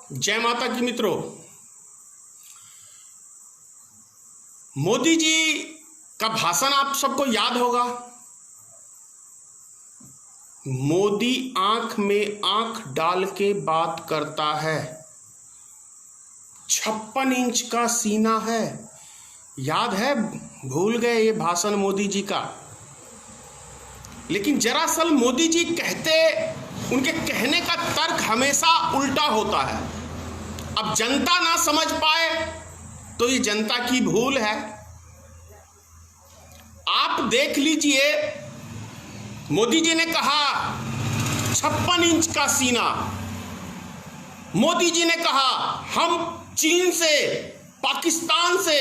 जय माता की मित्रों। मोदी जी का भाषण आप सबको याद होगा। मोदी आंख में आंख डाल के बात करता है, 56 इंच का सीना है। याद है? भूल गए ये भाषण मोदी जी का। लेकिन दरअसल मोदी जी कहते, उनके कहने का तर्क हमेशा उल्टा होता है। अब जनता ना समझ पाए तो ये जनता की भूल है। आप देख लीजिए, मोदी जी ने कहा 56 इंच का सीना। मोदी जी ने कहा हम चीन से, पाकिस्तान से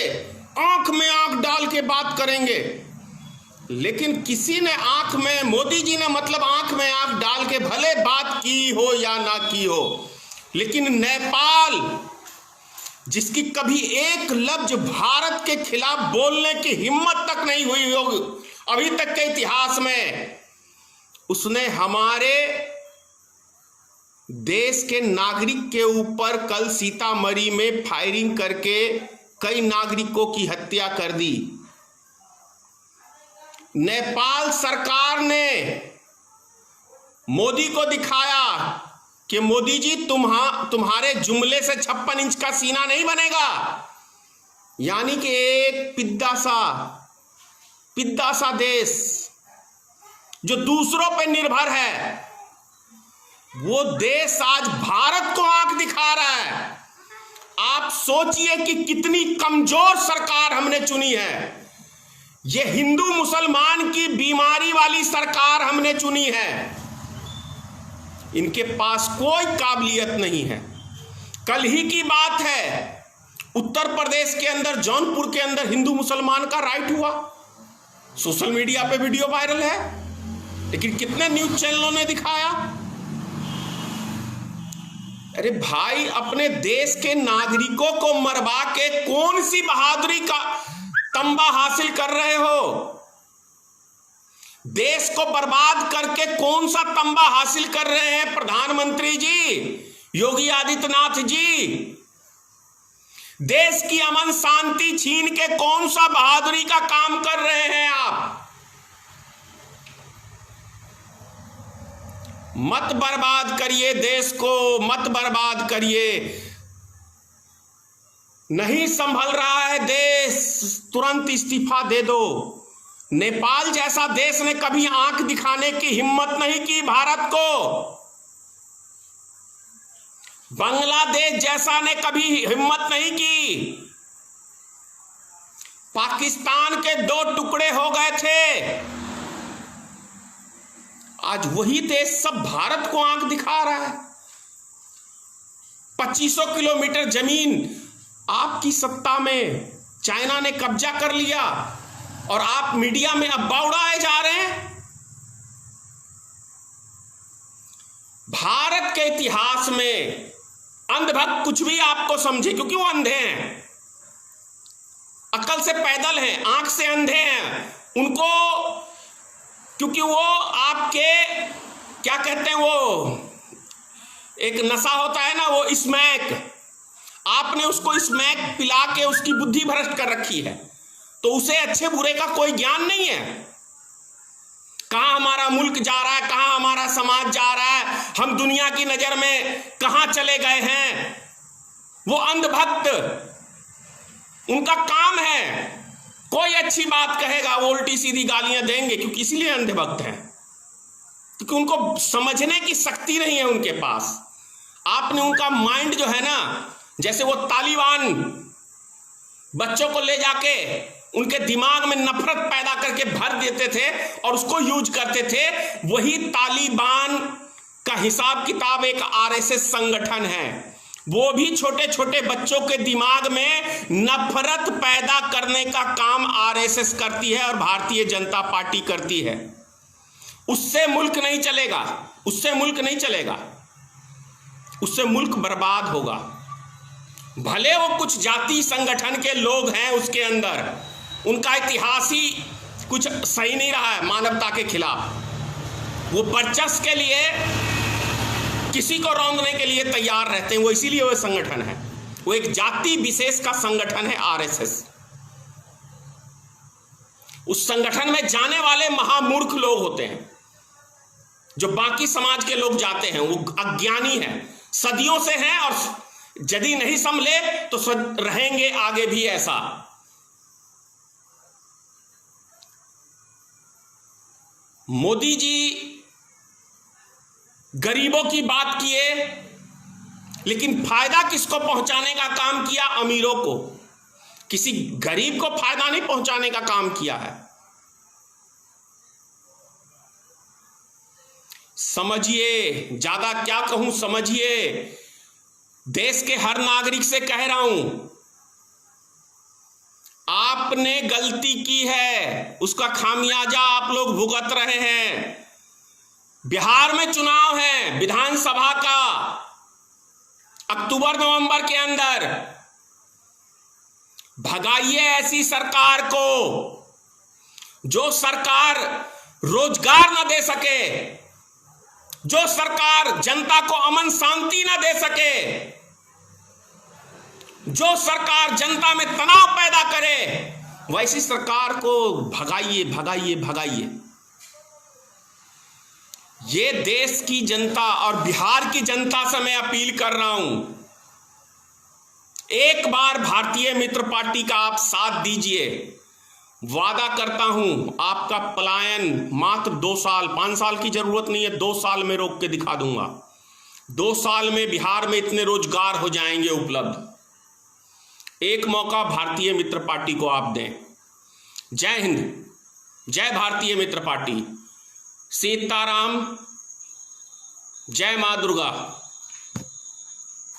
आंख में आंख डाल के बात करेंगे। लेकिन किसी ने आंख में, मोदी जी ने मतलब आंख में आंख डाल के भले बात की हो या ना की हो, लेकिन नेपाल, जिसकी कभी एक लफ्ज भारत के खिलाफ बोलने की हिम्मत तक नहीं हुई होगी अभी तक के इतिहास में, उसने हमारे देश के नागरिक के ऊपर कल सीतामढ़ी में फायरिंग करके कई नागरिकों की हत्या कर दी। नेपाल सरकार ने मोदी को दिखाया कि मोदी जी तुम्हारे जुमले से 56 इंच का सीना नहीं बनेगा। यानी कि एक पिद्दा सा देश जो दूसरों पर निर्भर है, वो देश आज भारत को आंख दिखा रहा है। आप सोचिए कि कितनी कमजोर सरकार हमने चुनी है। ये हिंदू मुसलमान की बीमारी वाली सरकार हमने चुनी है। इनके पास कोई काबिलियत नहीं है। कल ही की बात है, उत्तर प्रदेश के अंदर, जौनपुर के अंदर हिंदू मुसलमान का राइट हुआ। सोशल मीडिया पे वीडियो वायरल है, लेकिन कितने न्यूज चैनलों ने दिखाया। अरे भाई, अपने देश के नागरिकों को मरवा के कौन सी बहादुरी का तंबा हासिल कर रहे हो? देश को बर्बाद करके कौन सा तंबा हासिल कर रहे हैं प्रधानमंत्री जी, योगी आदित्यनाथ जी? देश की अमन शांति छीन के कौन सा बहादुरी का काम कर रहे हैं आप? मत बर्बाद करिए देश को, मत बर्बाद करिए। नहीं संभल रहा है देश, तुरंत इस्तीफा दे दो। नेपाल जैसा देश ने कभी आंख दिखाने की हिम्मत नहीं की भारत को। बांग्लादेश जैसा ने कभी हिम्मत नहीं की। पाकिस्तान के 2 टुकड़े हो गए थे, आज वही देश सब भारत को आंख दिखा रहा है। 2500 किलोमीटर जमीन आपकी सत्ता में चाइना ने कब्जा कर लिया और आप मीडिया में अब्बा उड़ाए जा रहे हैं। भारत के इतिहास में अंधभक्त कुछ भी आपको समझे, क्योंकि वो अंधे हैं, अकल से पैदल हैं, आंख से अंधे हैं उनको, क्योंकि वो आपके क्या कहते हैं, वो एक नशा होता है ना, वो स्मैक, आपने उसको स्मैक पिला के उसकी बुद्धि भ्रष्ट कर रखी है, तो उसे अच्छे बुरे का कोई ज्ञान नहीं है। कहां हमारा मुल्क जा रहा है, कहां हमारा समाज जा रहा है, हम दुनिया की नजर में कहां चले गए हैं। वो अंधभक्त, उनका काम है, कोई अच्छी बात कहेगा वो उल्टी सीधी गालियां देंगे, क्योंकि इसलिए अंधभक्त हैं, क्योंकि उनको समझने की शक्ति नहीं है उनके पास। आपने उनका माइंड जो है ना, जैसे वो तालिबान बच्चों को ले जाके उनके दिमाग में नफरत पैदा करके भर देते थे और उसको यूज करते थे, वही तालिबान का हिसाब किताब एक आरएसएस संगठन है। वो भी छोटे छोटे बच्चों के दिमाग में नफरत पैदा करने का काम आरएसएस करती है और भारतीय जनता पार्टी करती है। उससे मुल्क नहीं चलेगा, उससे मुल्क नहीं चलेगा, उससे मुल्क बर्बाद होगा। भले वो कुछ जाति संगठन के लोग हैं उसके अंदर, उनका इतिहास ही कुछ सही नहीं रहा है मानवता के खिलाफ। वो वर्चस्व के लिए किसी को रौंदने के लिए तैयार रहते हैं। वो इसीलिए वो संगठन है, वो एक जाति विशेष का संगठन है आरएसएस। उस संगठन में जाने वाले महामूर्ख लोग होते हैं, जो बाकी समाज के लोग जाते हैं वो अज्ञानी हैं, सदियों से हैं, और यदि नहीं संभले तो रहेंगे आगे भी ऐसा। मोदी जी गरीबों की बात किए, लेकिन फायदा किसको पहुंचाने का काम किया? अमीरों को। किसी गरीब को फायदा नहीं पहुंचाने का काम किया है। समझिए, ज्यादा क्या कहूं, समझिए। देश के हर नागरिक से कह रहा हूं, आपने गलती की है, उसका खामियाजा आप लोग भुगत रहे हैं। बिहार में चुनाव है विधानसभा का, अक्टूबर नवंबर के अंदर। भगाइए ऐसी सरकार को जो सरकार रोजगार न दे सके, जो सरकार जनता को अमन शांति न दे सके, जो सरकार जनता में तनाव पैदा करे, वैसी सरकार को भगाइए, भगाइए, भगाइए। ये देश की जनता और बिहार की जनता से मैं अपील कर रहा हूं, एक बार भारतीय मित्र पार्टी का आप साथ दीजिए। वादा करता हूं आपका पलायन मात्र 2 साल, 5 साल की जरूरत नहीं है, 2 साल में रोक के दिखा दूंगा। 2 साल में बिहार में इतने रोजगार हो जाएंगे उपलब्ध। एक मौका भारतीय मित्र पार्टी को आप दें। जय हिंद, जय भारतीय मित्र पार्टी, सीताराम, जय मां दुर्गा।